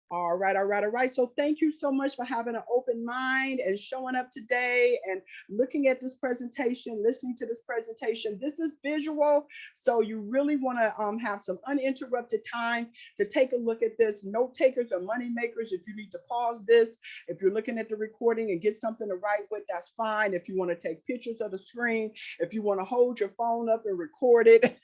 All right, all right, all right. So thank you so much for having an open mind and showing up today and looking at this presentation, listening to this presentation. This is visual, so you really want to have some uninterrupted time to take a look at this. Note takers or money makers, if you need to pause this, if you're looking at the recording and get something to write with, that's fine. If you want to take pictures of the screen, if you want to hold your phone up and record it,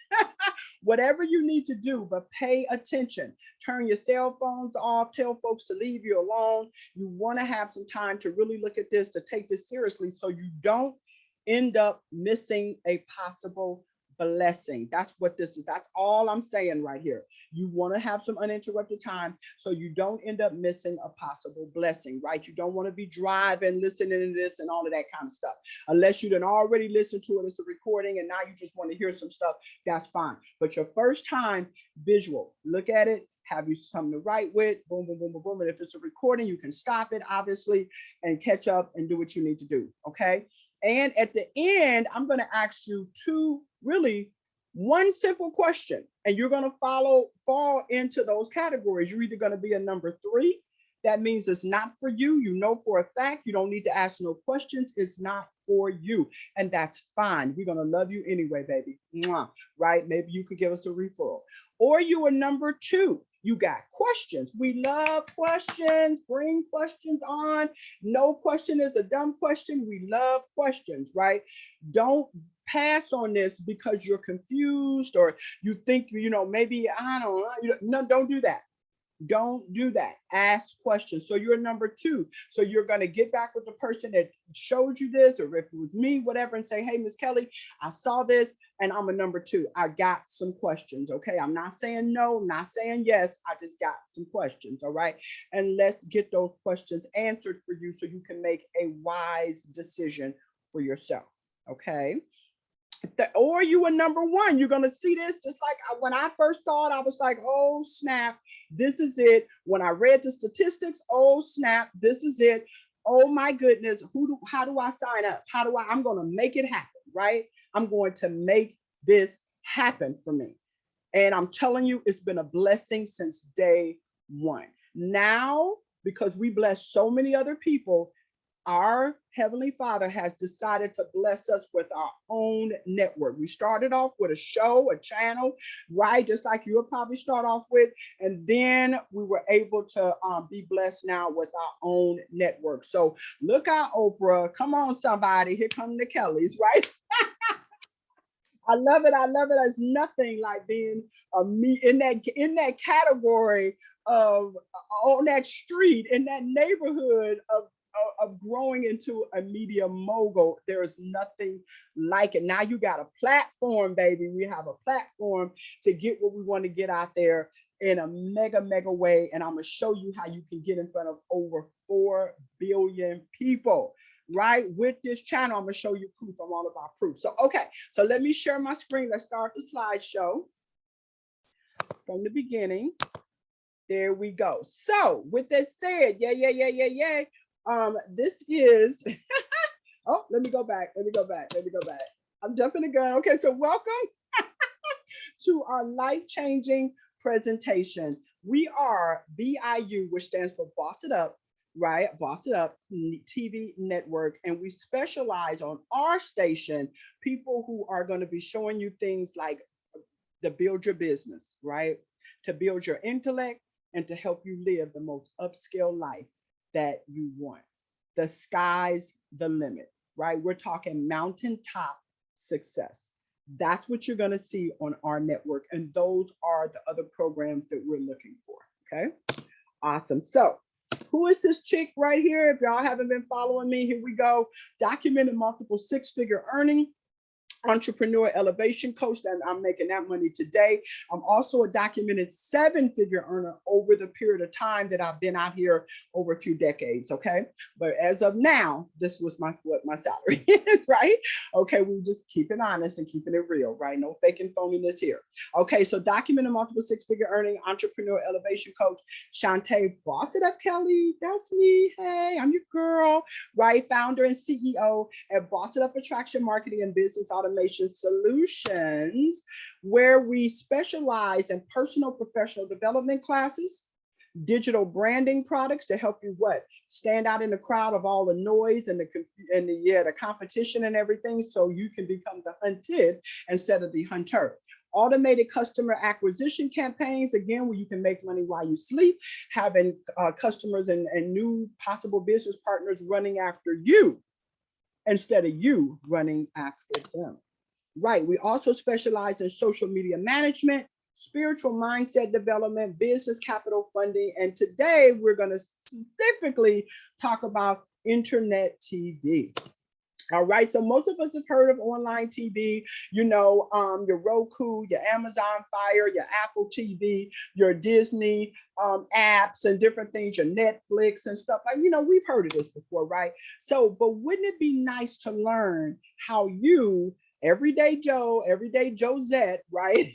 whatever you need to do, but pay attention. Turn your cell phones off, tell folks to leave you alone. You want to have some time to really look at this, to take this seriously so you don't end up missing a possible blessing. That's what this is. That's all I'm saying right here. You want to have some uninterrupted time so you don't end up missing a possible blessing, right? You don't want to be driving, listening to this and all of that kind of stuff. Unless you done already listened to it as a recording and now you just want to hear some stuff, that's fine. But your first time, visual, look at it, have you something to write with, boom, boom, boom, boom, boom. And if it's a recording, you can stop it, obviously, and catch up and do what you need to do, okay? And at the end, I'm going to ask you one simple question, and you're going to fall into those categories. You're either going to be a number 3. That means it's not for you. You know for a fact you don't need to ask no questions. It's not for you. And that's fine. We're going to love you anyway, baby. Mwah. Right? Maybe you could give us a referral. Or you are number 2. You got questions. We love questions. Bring questions on. No question is a dumb question. We love questions, right? Don't pass on this because you're confused or you think, maybe, I don't know. No, don't do that. Don't do that. Ask questions. So you're number 2. So you're going to get back with the person that showed you this, or if it was me, whatever, and say, hey, Miss Kelly, I saw this and I'm a number 2. I got some questions. Okay. I'm not saying no, I'm not saying yes. I just got some questions. All right. And let's get those questions answered for you so you can make a wise decision for yourself. Okay. Or you were number 1. You're going to see this just like when I first saw it, I was like, oh, snap, this is it. When I read the statistics, oh, snap, this is it. Oh, my goodness. How do I sign up? I'm going to make it happen, right? I'm going to make this happen for me. And I'm telling you, it's been a blessing since day 1. Now, because we bless so many other people, our Heavenly Father has decided to bless us with our own network. We started off with a show, a channel, right? Just like you'll probably start off with. And then we were able to be blessed now with our own network. So look out, Oprah. Come on, somebody. Here come the Kellys, right? I love it. I love it. There's nothing like being me in that category of on that street, in that neighborhood of growing into a media mogul. There is nothing like it. Now you got a platform, baby. We have a platform to get what we want to get out there in a mega way. And I'm going to show you how you can get in front of over 4 billion people, right? With this channel, I'm going to show you proof. I'm all about proof. So, okay. So let me share my screen. Let's start the slideshow from the beginning. There we go. So with that said, yeah. This is, oh, let me go back. I'm jumping the gun. Okay, so welcome to our life-changing presentation. We are BIU, which stands for Boss It Up, right? Boss It Up TV network. And we specialize on our station, people who are going to be showing you things like to build your business, right? To build your intellect and to help you live the most upscale life that you want. The sky's the limit, right? We're talking mountaintop success. That's what you're going to see on our network. And those are the other programs that we're looking for. Okay. Awesome. So who is this chick right here? If y'all haven't been following me, here we go. Documented multiple 6-figure earning entrepreneur elevation coach, that I'm making that money today. I'm also a documented 7-figure earner over the period of time that I've been out here over a few decades. Okay. But as of now, this was what my salary is, right? Okay. We just keep it honest and keeping it real, right? No faking phoniness here. Okay. So documented multiple 6-figure earning entrepreneur elevation coach, Shantae, Boss It Up, Kelly. That's me. Hey, I'm your girl, right? Founder and CEO at Boss It Up Attraction Marketing and Business Automation Solutions, where we specialize in personal professional development classes, Digital branding products to help you what? Stand out in the crowd of all the noise and the competition and everything, so you can become the hunted instead of the hunter. Automated customer acquisition campaigns, again, where you can make money while you sleep, having customers and new possible business partners running after you instead of you running after them. Right. We also specialize in social media management, spiritual mindset development, business capital funding. And today we're going to specifically talk about internet TV. All right, so most of us have heard of online TV, you know, your Roku, your Amazon Fire, your Apple TV, your Disney apps and different things, your Netflix and stuff like, you know, we've heard of this before, right? So, but wouldn't it be nice to learn how you, everyday Josette, right?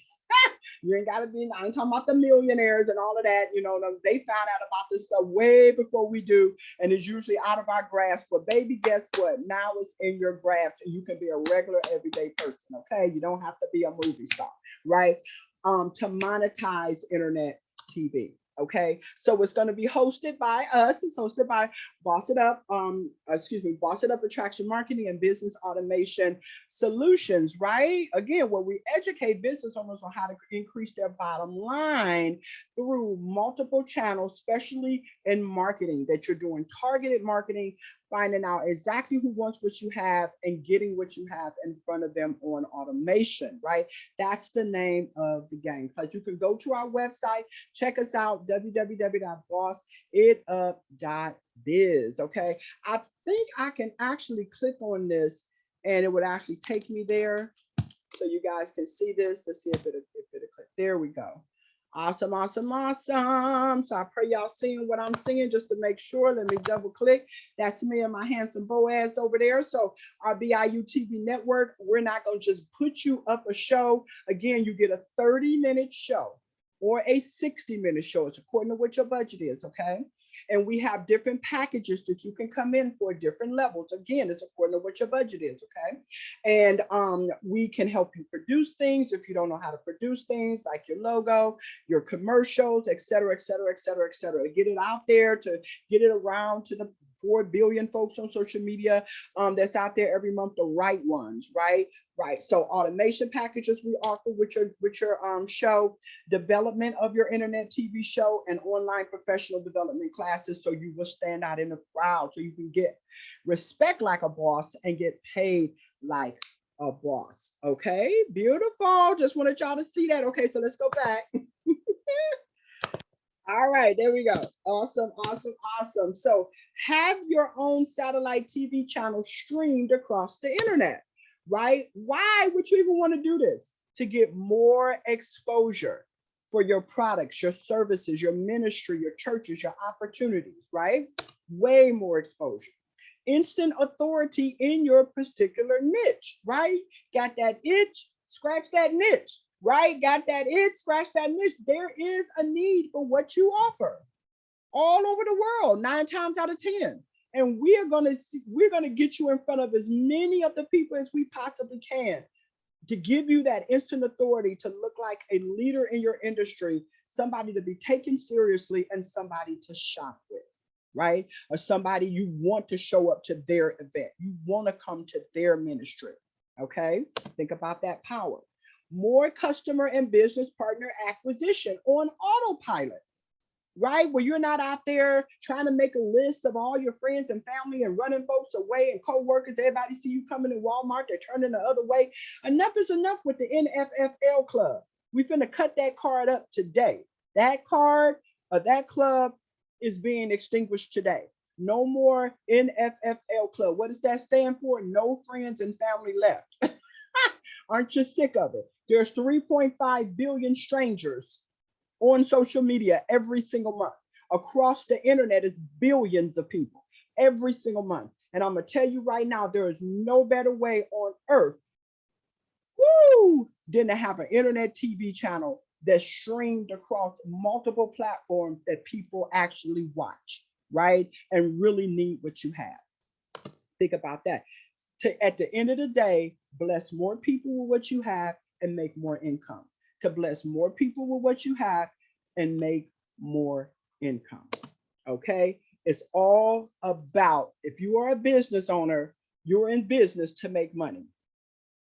You ain't got to be, I ain't talking about the millionaires and all of that. You know, they found out about this stuff way before we do, and it's usually out of our grasp. But baby, guess what? Now it's in your grasp, and you can be a regular, everyday person, okay? You don't have to be a movie star, right? To monetize internet TV. Okay, so it's going to be hosted by us. It's hosted by Boss It Up, Boss It Up Attraction Marketing and Business Automation Solutions, right? Again, where we educate business owners on how to increase their bottom line through multiple channels, especially in marketing, that you're doing targeted marketing, finding out exactly who wants what you have and getting what you have in front of them on automation, right? That's the name of the game. Because you can go to our website, check us out, www.bossitup.biz, okay? I think I can actually click on this and it would actually take me there so you guys can see this. Let's see if it'll click. There we go. Awesome, awesome, awesome. So I pray y'all seeing what I'm seeing just to make sure. Let me double click. That's me and my handsome Boaz over there. So our BIU TV network, we're not going to just put you up a show. Again, you get a 30-minute show or a 60-minute show. It's according to what your budget is, okay? And we have different packages that you can come in for different levels. Again, it's according to what your budget is, okay? And we can help you produce things if you don't know how to produce things, like your logo, your commercials, et cetera, et cetera, et cetera, et cetera. Get it out there, to get it around to the 4 billion folks on social media that's out there every month, the right ones, right? Right. So automation packages we offer with your show, development of your internet TV show, and online professional development classes, so you will stand out in the crowd, so you can get respect like a boss and get paid like a boss. Okay, beautiful. Just wanted y'all to see that. Okay, so let's go back. All right, there we go. Awesome, awesome, awesome. So have your own satellite TV channel streamed across the internet, right? Why would you even want to do this? To get more exposure for your products, your services, your ministry, your churches, your opportunities, right? Way more exposure. Instant authority in your particular niche, right? Got that itch? Scratch that niche. Right? Got that itch, scratch that niche. There is a need for what you offer all over the world, 9 times out of 10. And we're gonna get you in front of as many of the people as we possibly can to give you that instant authority to look like a leader in your industry, somebody to be taken seriously, and somebody to shop with, right? Or somebody you want to show up to their event. You want to come to their ministry, okay? Think about that power. More customer and business partner acquisition on autopilot, right? Where you're not out there trying to make a list of all your friends and family and running folks away and co-workers. Everybody see you coming in Walmart, they're turning the other way. Enough is enough with the NFFL club. We finna cut that card up today. That card or that club is being extinguished today. No more NFFL club. What does that stand for? No friends and family left. Aren't you sick of it? There's 3.5 billion strangers on social media every single month. Across the internet is billions of people every single month. And I'm gonna tell you right now, there is no better way on earth, than to have an internet TV channel that's streamed across multiple platforms that people actually watch, right? And really need what you have. Think about that. At the end of the day, bless more people with what you have and make more income. To bless more people with what you have and make more income. Okay. It's all about, if you are a business owner, you're in business to make money.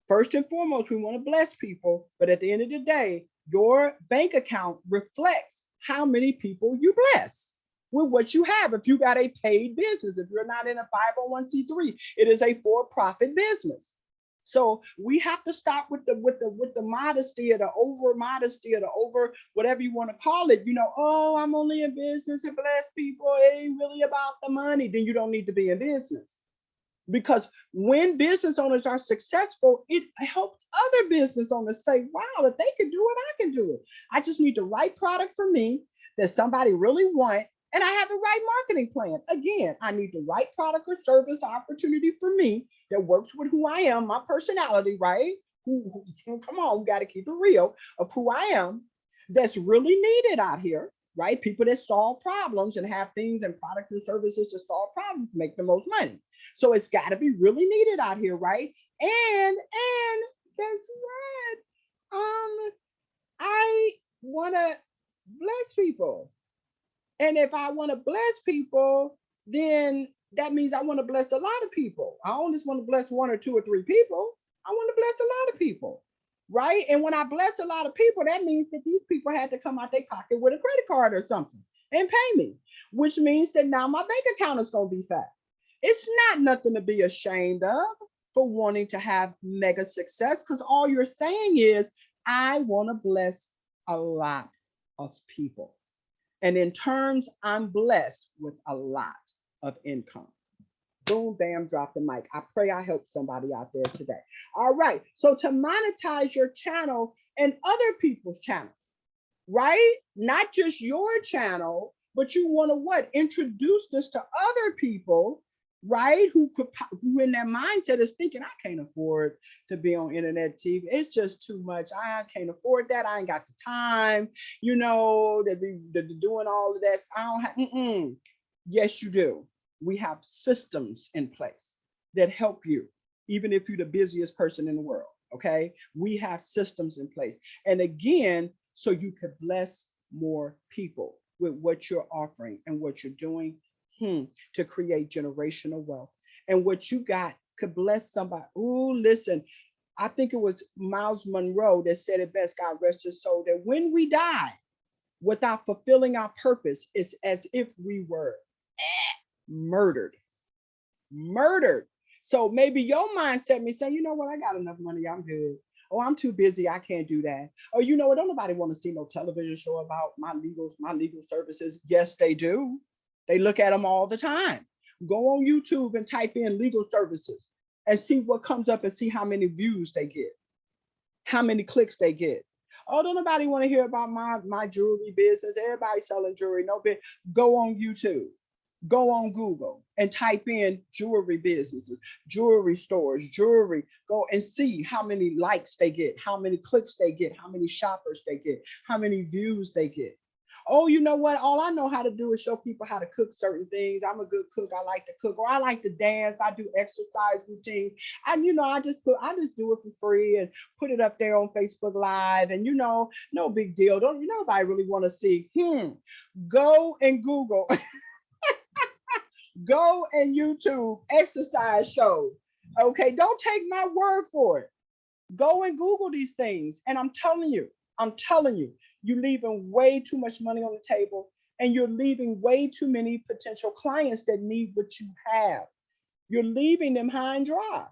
First and foremost, we want to bless people, but at the end of the day, your bank account reflects how many people you bless with what you have. If you got a paid business, if you're not in a 501c3, it is a for-profit business. So we have to stop with the modesty or the over modesty or the over whatever you want to call it. You know, oh, I'm only in business to bless people. It ain't really about the money. Then you don't need to be in business. Because when business owners are successful, it helps other business owners say, wow, if they can do it, I can do it. I just need the right product for me that somebody really want, and I have the right marketing plan. Again, I need the right product or service opportunity for me that works with who I am, my personality, right? Come on, we got to keep it real of who I am, that's really needed out here, right? People that solve problems and have things and products and services to solve problems, make the most money. So it's got to be really needed out here, right? And guess what? I want to bless people. And if I want to bless people, then that means I want to bless a lot of people. I don't just want to bless one or two or three people. I want to bless a lot of people, right? And when I bless a lot of people, that means that these people had to come out their pocket with a credit card or something and pay me, which means that now my bank account is going to be fat. It's not nothing to be ashamed of for wanting to have mega success, because all you're saying is, I want to bless a lot of people. And in terms, I'm blessed with a lot of income. Boom, bam, drop the mic. I pray I helped somebody out there today. All right. So to monetize your channel and other people's channel, right? Not just your channel, but you want to what? Introduce this to other people, right? Who in their mindset is thinking, I can't afford to be on internet TV. It's just too much. I can't afford that. I ain't got the time, you know, to be doing all of that. I don't have, Yes, you do. We have systems in place that help you, even if you're the busiest person in the world. Okay. We have systems in place. And again, so you could bless more people with what you're offering and what you're doing to create generational wealth. And what you got could bless somebody. Oh, listen, I think it was Miles Monroe that said it best, God rest his soul, that when we die without fulfilling our purpose, it's as if we were murdered. So maybe your mindset may say, you know what, I got enough money, I'm good. Oh, I'm too busy, I can't do that. Or you know what, don't nobody want to see no television show about my legal services. Yes, they do. They look at them all the time. Go on YouTube and type in legal services and see what comes up and see how many views they get, how many clicks they get. Oh, don't nobody want to hear about my jewelry business. Everybody selling jewelry. No bit. Go on YouTube. Go on Google and type in jewelry businesses, jewelry stores, jewelry. Go and see how many likes they get, how many clicks they get, how many shoppers they get, how many views they get. Oh, you know what? All I know how to do is show people how to cook certain things. I'm a good cook. I like to cook, or I like to dance. I do exercise routines. And I just do it for free and put it up there on Facebook Live. And no big deal. Nobody really want to see. Go and Google. Go and YouTube exercise shows. Okay, don't take my word for it. Go and Google these things. And I'm telling you, you're leaving way too much money on the table, and you're leaving way too many potential clients that need what you have. You're leaving them high and dry,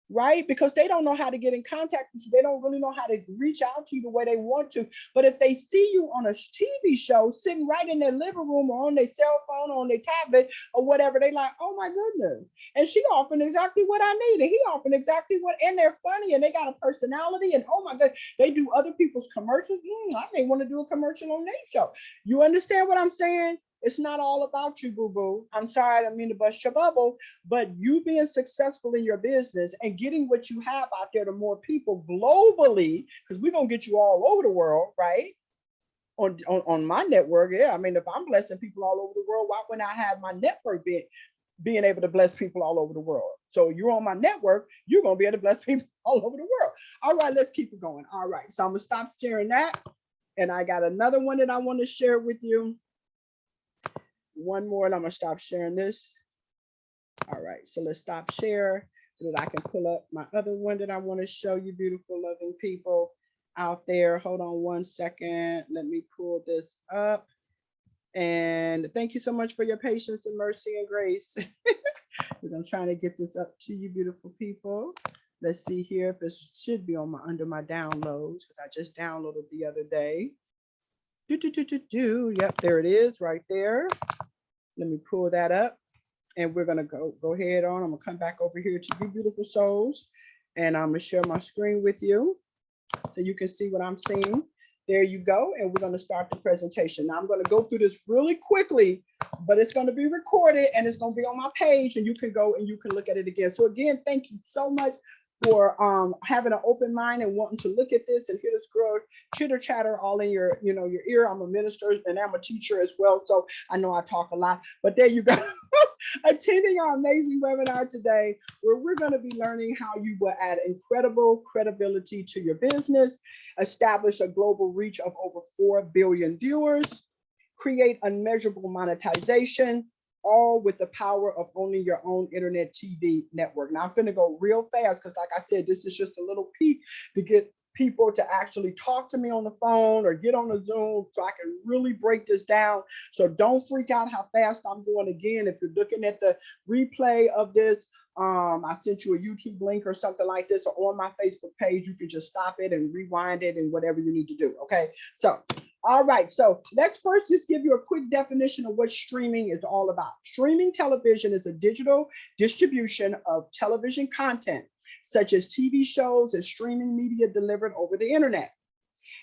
right? Because they don't know how to get in contact with you. They don't really know how to reach out to you the way they want to. But if they see you on a TV show sitting right in their living room or on their cell phone or on their tablet or whatever, they like, oh my goodness. And she offering exactly what I need. And he offering exactly what, and they're funny and they got a personality. And oh my God, they do other people's commercials. I may want to do a commercial on their show. You understand what I'm saying? It's not all about you, boo-boo. I'm sorry, I didn't mean to bust your bubble, but you being successful in your business and getting what you have out there to more people globally, because we're going to get you all over the world, right? On my network, yeah. I mean, if I'm blessing people all over the world, why wouldn't I have my network being able to bless people all over the world? So you're on my network, you're going to be able to bless people all over the world. All right, let's keep it going. All right, so I'm going to stop sharing that. And I got another one that I want to share with you. one more and I'm gonna stop sharing this. All right, so let's stop share so that I can pull up my other one that I want to show you, beautiful, loving people out there. Hold on one second. Let me pull this up. And thank you so much for your patience and mercy and grace. I'm trying to get this up to you, beautiful people. Let's see here if it should be on my under my downloads, because I just downloaded the other day. Yep, there it is right there. Let me pull that up. And we're gonna go ahead on. I'm gonna come back over here to you, beautiful souls, and I'm gonna share my screen with you so you can see what I'm seeing. There you go. And we're gonna start the presentation. Now I'm gonna go through this really quickly, but it's gonna be recorded and it's gonna be on my page, and you can go and you can look at it again. So again, thank you so much for having an open mind and wanting to look at this and hear this girl chitter chatter all in your, your ear. I'm a minister and I'm a teacher as well, so I know I talk a lot, but there you go. Attending our amazing webinar today, where we're going to be learning how you will add incredible credibility to your business, establish a global reach of over 4 billion viewers, create unmeasurable monetization, all with the power of owning your own internet TV network. Now I'm going to go real fast because, like I said, this is just a little peek to get people to actually talk to me on the phone or get on a Zoom so I can really break this down. So don't freak out how fast I'm going. Again, if you're looking at the replay of this, I sent you a YouTube link or something like this, or on my Facebook page, you can just stop it and rewind it and whatever you need to do. Okay, so all right, so let's first just give you a quick definition of what streaming is all about. Streaming television is a digital distribution of television content, such as TV shows and streaming media delivered over the internet.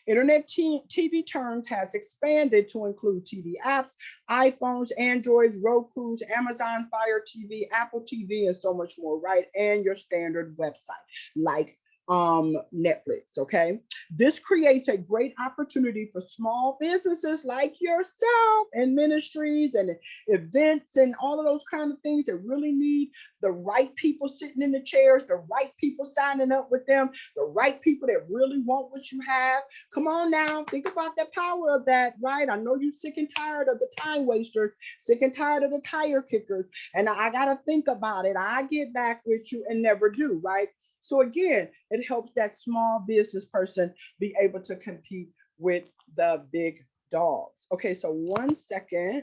Internet TV terms has expanded to include TV apps, iPhones, Androids, Roku's, Amazon Fire TV, Apple TV, and so much more, right? And your standard website like Netflix, okay? This creates a great opportunity for small businesses like yourself and ministries and events and all of those kind of things that really need the right people sitting in the chairs, the right people signing up with them, the right people that really want what you have. Come on now, think about the power of that, right? I know you're sick and tired of the time wasters, sick and tired of the tire kickers, and I gotta think about it. I get back with you and never do, right? So again, it helps that small business person be able to compete with the big dogs. Okay, so one second.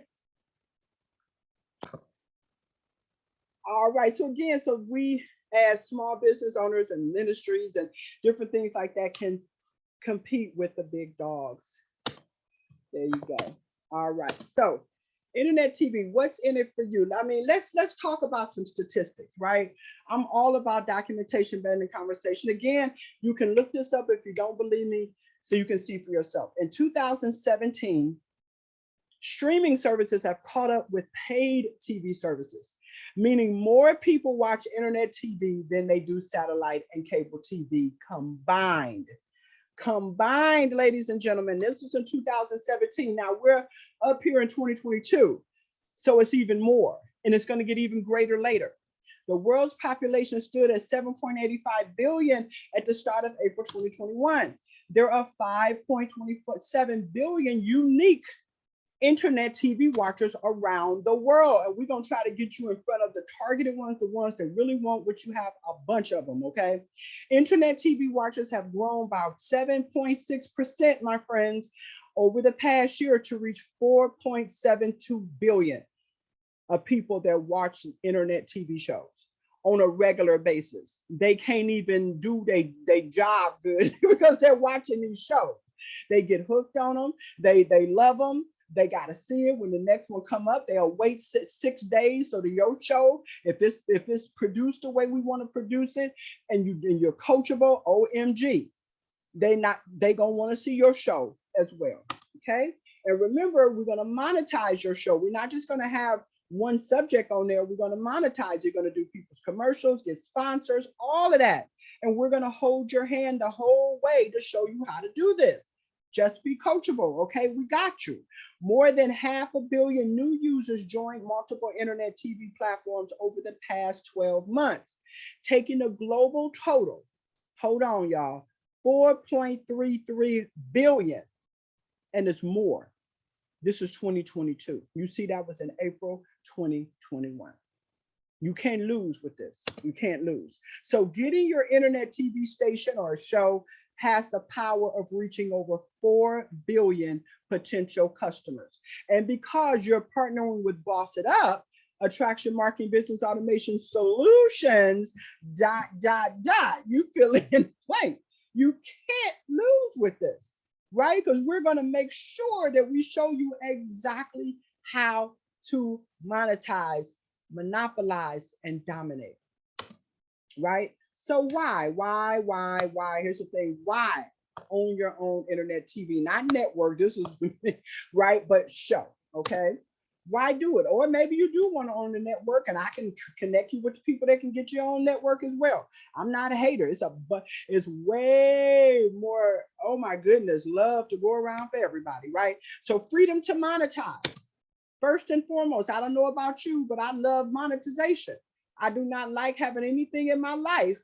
All right, so again, so we as small business owners and ministries and different things like that can compete with the big dogs. There you go. All right, so internet TV, what's in it for you? I mean, let's talk about some statistics, right? I'm all about documentation, better than conversation. Again, you can look this up if you don't believe me, so you can see for yourself. In 2017, streaming services have caught up with paid TV services, meaning more people watch internet TV than they do satellite and cable TV combined. Combined, ladies and gentlemen, this was in 2017. Now we're up here in 2022, so it's even more, and it's going to get even greater later. The world's population stood at 7.85 billion at the start of April 2021. There are 5.27 billion unique internet TV watchers around the world, and we're going to try to get you in front of the targeted ones, the ones that really want what you have, a bunch of them, okay? Internet TV watchers have grown by 7.6%, my friends, over the past year to reach 4.72 billion of people that watch internet TV shows on a regular basis. They can't even do their job good because they're watching these shows. They get hooked on them. They love them. They got to see it when the next one come up. They'll wait 6 days so your show, if it's produced the way we want to produce it, and you're coachable, OMG, they gonna want to see your show as well. Okay, and remember, we're gonna monetize your show. We're not just gonna have one subject on there. We're gonna monetize. You're gonna do people's commercials, get sponsors, all of that, and we're gonna hold your hand the whole way to show you how to do this. Just be coachable, okay? We got you. More than 500 million new users joined multiple internet TV platforms over the past 12 months, taking a global total, hold on, y'all, 4.33 billion, and it's more. This is 2022. You see, that was in April 2021. You can't lose with this. You can't lose. So getting your internet TV station or show has the power of reaching over 4 billion potential customers. And because you're partnering with Boss It Up, attraction marketing business automation solutions, you fill in blank. You can't lose with this, right? Because we're going to make sure that we show you exactly how to monetize, monopolize, and dominate, right? So why? Here's the thing. Why own your own internet TV? Not network. This is right, but show. Okay. Why do it? Or maybe you do want to own the network, and I can connect you with the people that can get your own network as well. I'm not a hater. It's way more, oh my goodness, love to go around for everybody, right? So freedom to monetize. First and foremost, I don't know about you, but I love monetization. I do not like having anything in my life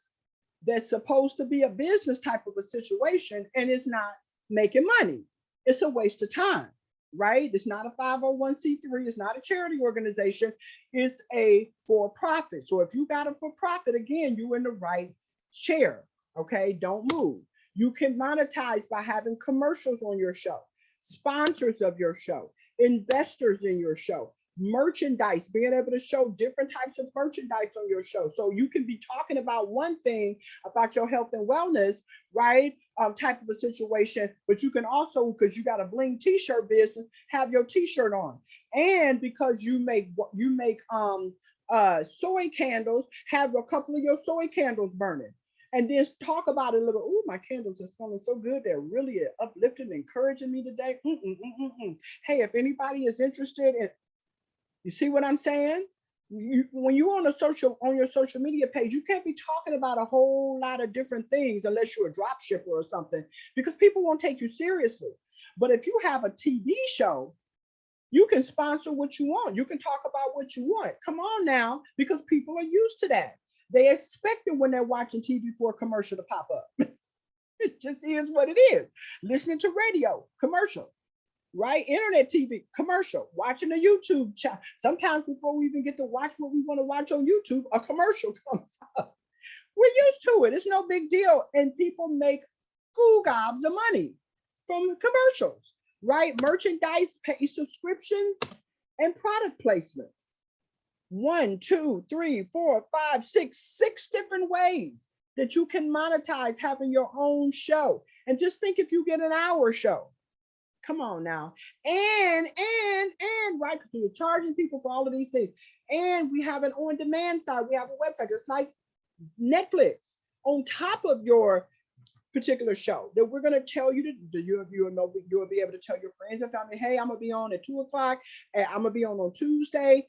that's supposed to be a business type of a situation and it's not making money. It's a waste of time, right? It's not a 501c3. It's not a charity organization. It's a for-profit. So if you got a for-profit, again, you're in the right chair, okay? Don't move. You can monetize by having commercials on your show, sponsors of your show, investors in your show, merchandise, being able to show different types of merchandise on your show. So you can be talking about one thing about your health and wellness, right? Type of a situation, but you can also, because you got a bling t-shirt business, have your t-shirt on. And because you make soy candles, have a couple of your soy candles burning. And then talk about it a little. Oh, my candles are smelling so good. They're really uplifting, encouraging me today. Hey, if anybody is interested in, you see what I'm saying? When you're on your social media page, you can't be talking about a whole lot of different things unless you're a drop shipper or something, because people won't take you seriously. But if you have a TV show, you can sponsor what you want. You can talk about what you want. Come on now, because people are used to that. They expect it when they're watching TV for a commercial to pop up. It just is what it is. Listening to radio, commercial, right? Internet TV, commercial, watching a YouTube channel. Sometimes before we even get to watch what we want to watch on YouTube, a commercial comes up. We're used to it. It's no big deal. And people make goo gobs of money from commercials, right? Merchandise, pay subscriptions, and product placement. 1, 2, 3, 4, 5, 6 different ways that you can monetize having your own show. And just think, if you get an hour show, come on now. And right, because you're charging people for all of these things. And we have an on-demand side. We have a website just like Netflix on top of your particular show that we're going to tell you you'll be able to tell your friends and family, hey, I'm going to be on at 2:00 and I'm going to be on Tuesday,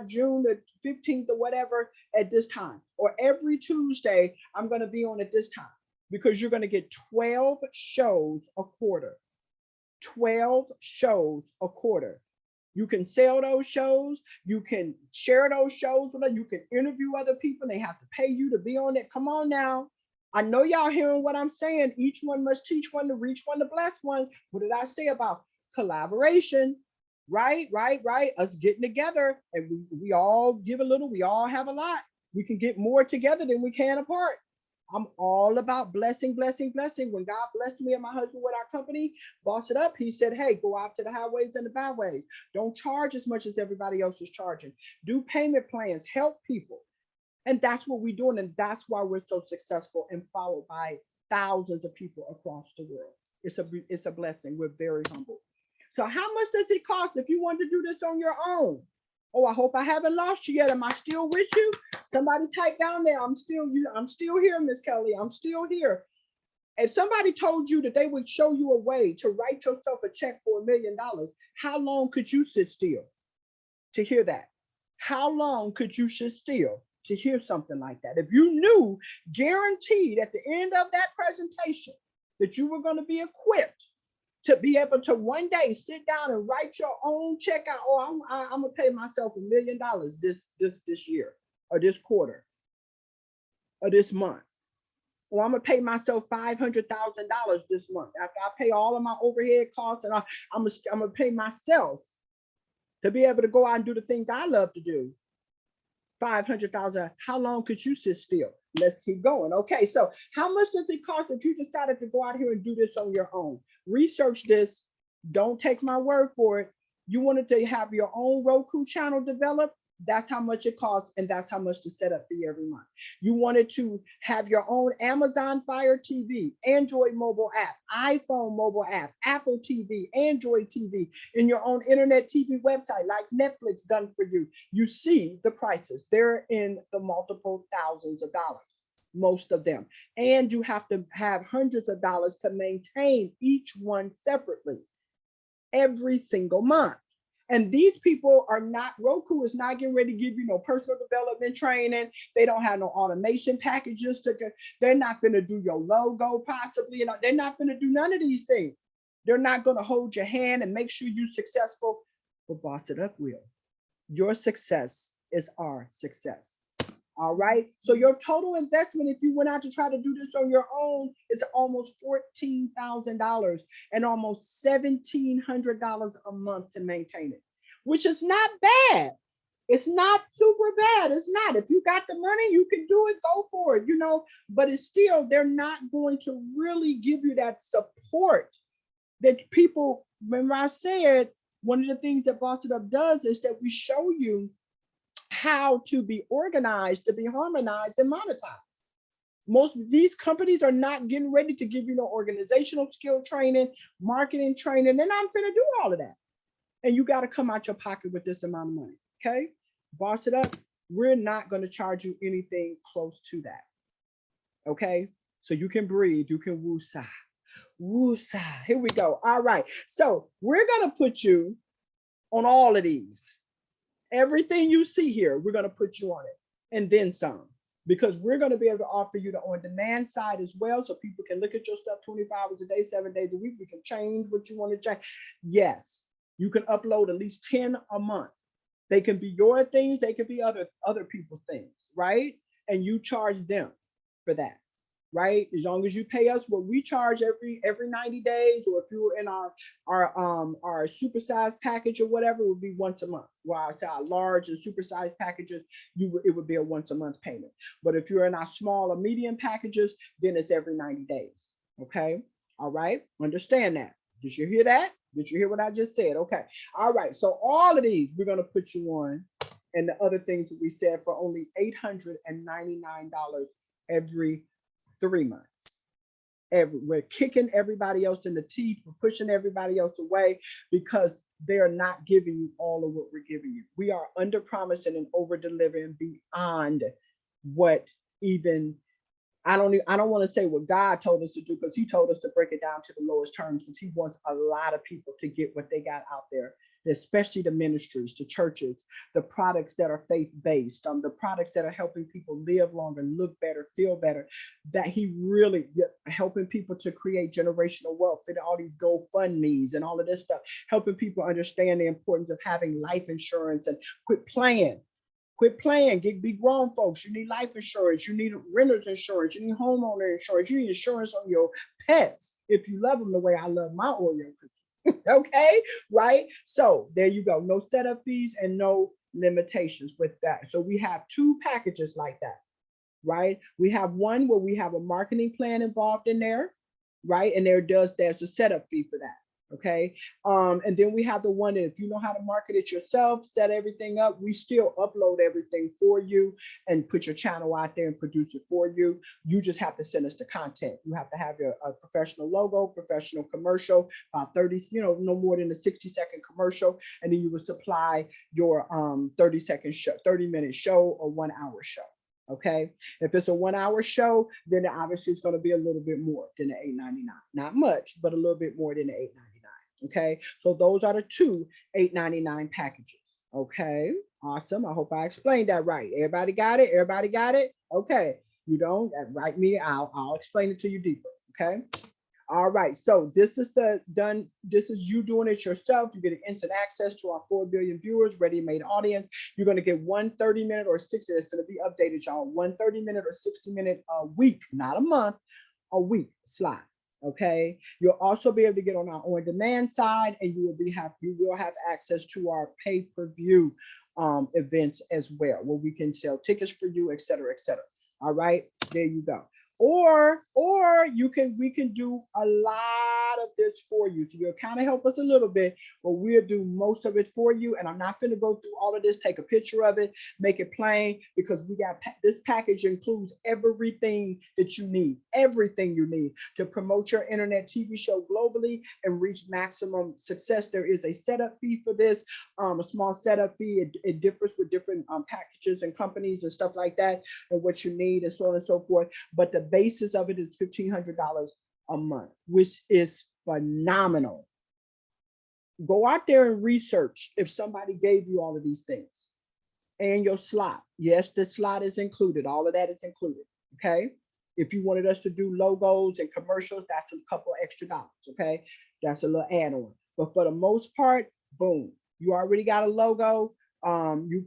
June the 15th or whatever at this time. Or every Tuesday, I'm going to be on at this time, because you're going to get 12 shows a quarter. 12 shows a quarter. You can sell those shows. You can share those shows with them. You can interview other people. They have to pay you to be on it. Come on now. I know y'all hearing what I'm saying. Each one must teach one to reach one to bless one. What did I say about collaboration? Right. Us getting together, and we all give a little. We all have a lot. We can get more together than we can apart. I'm all about blessing. When God blessed me and my husband with our company, Boss It Up, he said, hey, go out to the highways and the byways. Don't charge as much as everybody else is charging. Do payment plans, help people. And that's what we're doing. And that's why we're so successful and followed by thousands of people across the world. It's a blessing. We're very humble. So how much does it cost if you want to do this on your own? Oh, I hope I haven't lost you yet. Am I still with you? Somebody type down there. I'm still here, Miss Kelly. I'm still here. If somebody told you that they would show you a way to write yourself a check for $1 million, how long could you sit still to hear that? How long could you sit still to hear something like that? If you knew, guaranteed at the end of that presentation, that you were going to be equipped to be able to one day sit down and write your own check out. Oh, I'm gonna pay myself $1 million this year, or this quarter, or this month, or I'm gonna pay myself $500,000 this month. After I pay all of my overhead costs, and I'm gonna pay myself to be able to go out and do the things I love to do. 500,000. How long could you sit still? Let's keep going. Okay, so how much does it cost if you decided to go out here and do this on your own? Research this. Don't take my word for it. You wanted to have your own Roku channel developed. That's how much it costs, and that's how much to set up fee every month. You wanted to have your own Amazon Fire TV, Android mobile app, iPhone mobile app, Apple TV, Android TV, in your own internet TV website like Netflix done for you. You see the prices. They're in the multiple thousands of dollars, most of them. And you have to have hundreds of dollars to maintain each one separately every single month. And these people are not, Roku is not getting ready to give you no personal development training. They don't have no automation packages they're not going to do your logo possibly. You know, they're not going to do none of these things. They're not going to hold your hand and make sure you're successful. But Boss It Up will. Your success is our success. All right. So your total investment, if you went out to try to do this on your own, is almost $14,000 and almost $1,700 a month to maintain it, which is not bad. It's not super bad. It's not. If you got the money, you can do it, go for it, you know, but it's still, they're not going to really give you that support that people, remember I said, one of the things that Boss It Up does is that we show you how to be organized, to be harmonized and monetized. Most of these companies are not getting ready to give you no organizational skill training, marketing training, and I'm going to do all of that. And you got to come out your pocket with this amount of money. Okay. Boss It Up. We're not going to charge you anything close to that. Okay. So you can breathe. You can woo-sa. Woo-sa. Here we go. All right. So we're going to put you on all of these. Everything you see here, we're going to put you on it and then some, because we're going to be able to offer you the on-demand side as well, so people can look at your stuff 24 hours a day, 7 days a week. We can change what you want to change. Yes, you can upload at least 10 a month. They can be your things. They could be other people's things, right? And you charge them for that, right? As long as you pay us what we charge every 90 days, or if you're in our supersized package or whatever, it would be once a month. While it's our large and supersized packages, it would be a once a month payment. But if you're in our small or medium packages, then it's every 90 days. Okay. All right. Understand that. Did you hear that? Did you hear what I just said? Okay. All right. So all of these we're going to put you on, and the other things that we said, for only $899 every 3 months. We're kicking everybody else in the teeth. We're pushing everybody else away because they're not giving you all of what we're giving you. We are under promising and over delivering beyond what even, I don't want to say what God told us to do, because he told us to break it down to the lowest terms, because he wants a lot of people to get what they got out there, especially the ministries, the churches, the products that are faith-based, the products that are helping people live longer, look better, feel better, that he really helping people to create generational wealth, and all these GoFundMes and all of this stuff, helping people understand the importance of having life insurance and quit playing. Quit playing, be grown folks. You need life insurance. You need renter's insurance. You need homeowner insurance. You need insurance on your pets if you love them the way I love my Oreo cookie. Okay, right? So there you go. No setup fees and no limitations with that. So we have 2 packages like that, right? We have one where we have a marketing plan involved in there, right? And there's a setup fee for that. Okay. And then we have the one that if you know how to market it yourself, set everything up, we still upload everything for you and put your channel out there and produce it for you. You just have to send us the content. You have to have a professional logo, professional commercial, about 30, no more than a 60-second commercial. And then you will supply your 30-minute show or 1 hour show. Okay. If it's a 1 hour show, then obviously it's going to be a little bit more than the $8.99. Not much, but a little bit more than the $8.99. Okay. So those are the 2 $8.99 packages. Okay. Awesome. I hope I explained that right. Everybody got it? Everybody got it? Okay. You don't, write me out. I'll explain it to you deeper. Okay. All right, so this is this is you doing it yourself. You get instant access to our 4 billion viewers, ready-made audience. You're going to get 1 30-minute or 60, it's going to be updated, y'all. 1 30-minute or 60-minute a week, not a month, a week slot. Okay, you'll also be able to get on our on-demand side, and you will have access to our pay-per-view events as well, where we can sell tickets for you, et cetera, et cetera. All right, there you go. Or we can do a lot of this for you. So you'll kind of help us a little bit, but we'll do most of it for you. And I'm not going to go through all of this. Take a picture of it, make it plain, because we got this package includes everything that you need, everything you need to promote your internet TV show globally and reach maximum success. There is a setup fee for this, a small setup fee. It differs with different packages and companies and stuff like that, and what you need and so on and so forth. But the basis of it is $1,500 a month, which is phenomenal. Go out there and research if somebody gave you all of these things and your slot. Yes, the slot is included. All of that is included. Okay. If you wanted us to do logos and commercials, that's a couple extra dollars. Okay. That's a little add-on. But for the most part, boom, you already got a logo. You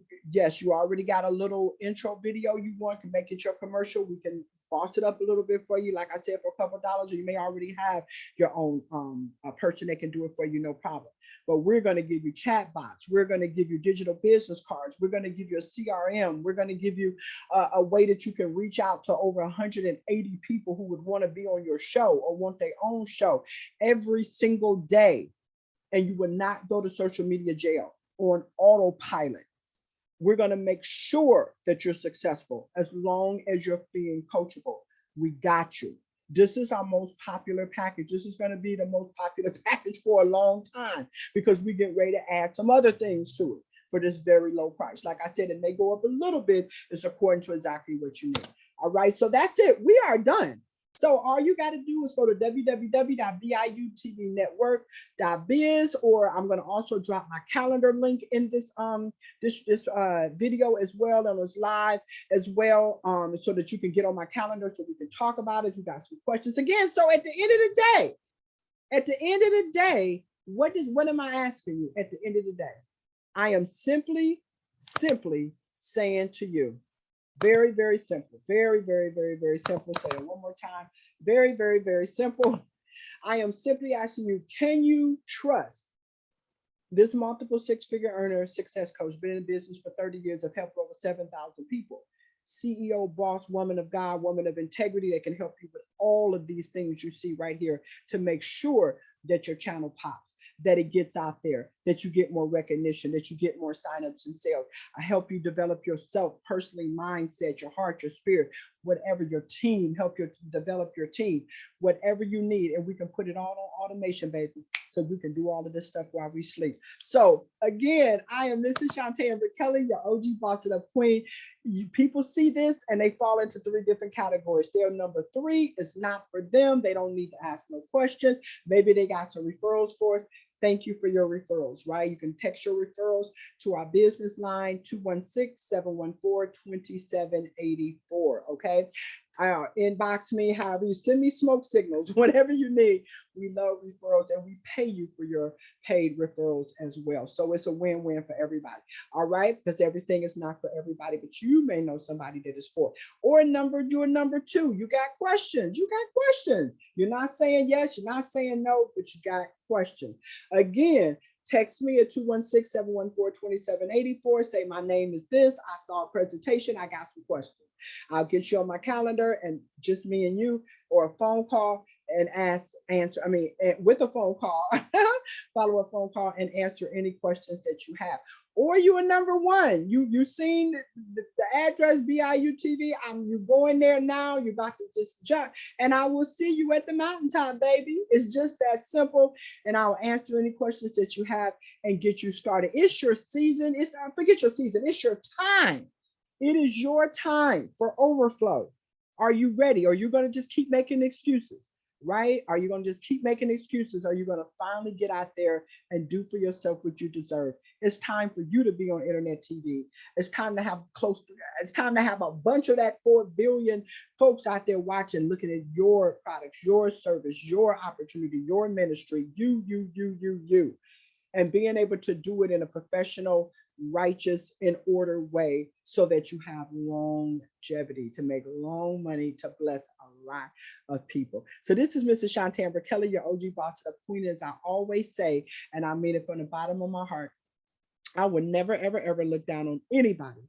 already got a little intro video you want to make it your commercial. We can boss it up a little bit for you, like I said, for a couple of dollars, or you may already have your own a person that can do it for you, no problem. But we're going to give you chat bots. We're going to give you digital business cards. We're going to give you a CRM. We're going to give you a way that you can reach out to over 180 people who would want to be on your show or want their own show every single day. And you would not go to social media jail on autopilot. We're going to make sure that you're successful as long as you're being coachable. We got you. This is our most popular package. This is going to be the most popular package for a long time, because we get ready to add some other things to it for this very low price. Like I said, it may go up a little bit. It's according to exactly what you need. All right, so that's it. We are done. So all you got to do is go to www.biutvnetwork.biz, or I'm going to also drop my calendar link in this video as well, and it's live as well, so that you can get on my calendar so we can talk about it. You got some questions again. So at the end of the day, what am I asking you at the end of the day? I am simply saying to you, very, very simple. Very, very, very, very simple. Say it one more time. Very, very, very simple. I am simply asking you, can you trust this multiple six-figure earner, success coach, been in business for 30 years, have helped over 7,000 people. CEO, boss, woman of God, woman of integrity that can help you with all of these things you see right here to make sure that your channel pops, that it gets out there, that you get more recognition, that you get more signups and sales. I help you develop yourself personally, mindset, your heart, your spirit, whatever, your team, help you to develop your team, whatever you need. And we can put it all on automation, baby, so we can do all of this stuff while we sleep. So again, I am Mrs. Shantae Amber Kelly, your OG Boss It Up Queen. People see this and they fall into 3 different categories. They're number 3. It's not for them. They don't need to ask no questions. Maybe they got some referrals for us. Thank you for your referrals, right? You can text your referrals to our business line, 216-714-2784, okay? Inbox me, however you send me smoke signals, whatever you need. We love referrals, and we pay you for your paid referrals as well. So it's a win-win for everybody, all right? Because everything is not for everybody, but you may know somebody that is for. Or you're number 2. You got questions. You're not saying yes, you're not saying no, but you got questions. Again, text me at 216-714-2784. Say, my name is this. I saw a presentation. I got some questions. I'll get you on my calendar, and just me and you, or a phone call and with a phone call, follow a phone call and answer any questions that you have. Or you are number 1. You seen the address, BIUTV. You going there now. You're about to just jump, and I will see you at the mountaintop, baby. It's just that simple. And I'll answer any questions that you have and get you started. It's your season. Forget your season. It's your time. It is your time for overflow. Are you ready? Or are you going to just keep making excuses? right? Are you going to just keep making excuses? Are you going to finally get out there and do for yourself what you deserve? It's time for you to be on internet TV. It's time to have it's time to have a bunch of that 4 billion folks out there watching, looking at your products, your service, your opportunity, your ministry, you, and being able to do it in a professional, righteous, in order way so that you have longevity to make long money to bless a lot of people. So this is Mrs. Shantambra Kelly, your OG boss of queen, as I always say, and I mean it from the bottom of my heart. I would never, ever, ever look down on anybody,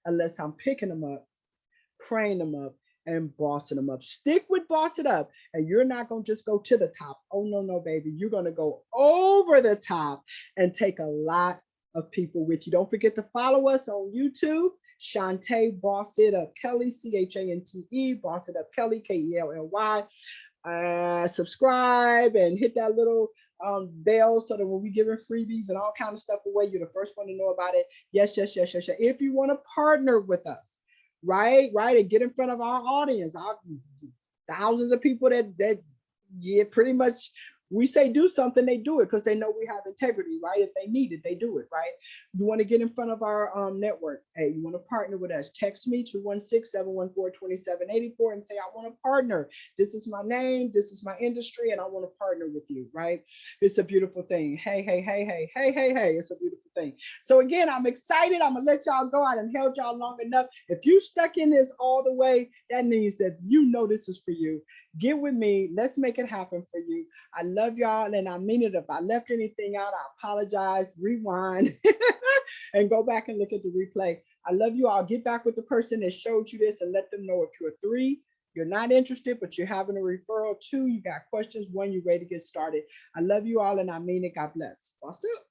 unless I'm picking them up, praying them up, and bossing them up. Stick with boss it up, and you're not going to just go to the top. Oh, no, no, baby. You're going to go over the top and take a lot of people with you. Don't forget to follow us on YouTube. Shantae Boss It Up Kelly, Chante, Boss It Up Kelly, Kelly. Subscribe and hit that little bell so that when we giving freebies and all kind of stuff away, you're the first one to know about it. Yes, yes, yes, yes, yes. If you want to partner with us, right, and get in front of our audience, our thousands of people that yeah, pretty much we say do something, they do it because they know we have integrity, right? If they need it, they do it, right? You want to get in front of our network. Hey, you want to partner with us? Text me 216-714-2784 and say, I want to partner. This is my name, this is my industry, and I want to partner with you, right? It's a beautiful thing. Hey, hey, hey, hey, hey, hey, hey. It's a beautiful thing. So again, I'm excited. I'm gonna let y'all go. I done held y'all long enough. If you stuck in this all the way, that means that you know this is for you. Get with me. Let's make it happen for you. I love y'all, and I mean it. If I left anything out, I apologize. Rewind and go back and look at the replay. I love you all. Get back with the person that showed you this and let them know if you're 3, you're not interested, but you're having a referral. 2, you got questions. 1, you're ready to get started. I love you all, and I mean it. God bless. Boss up.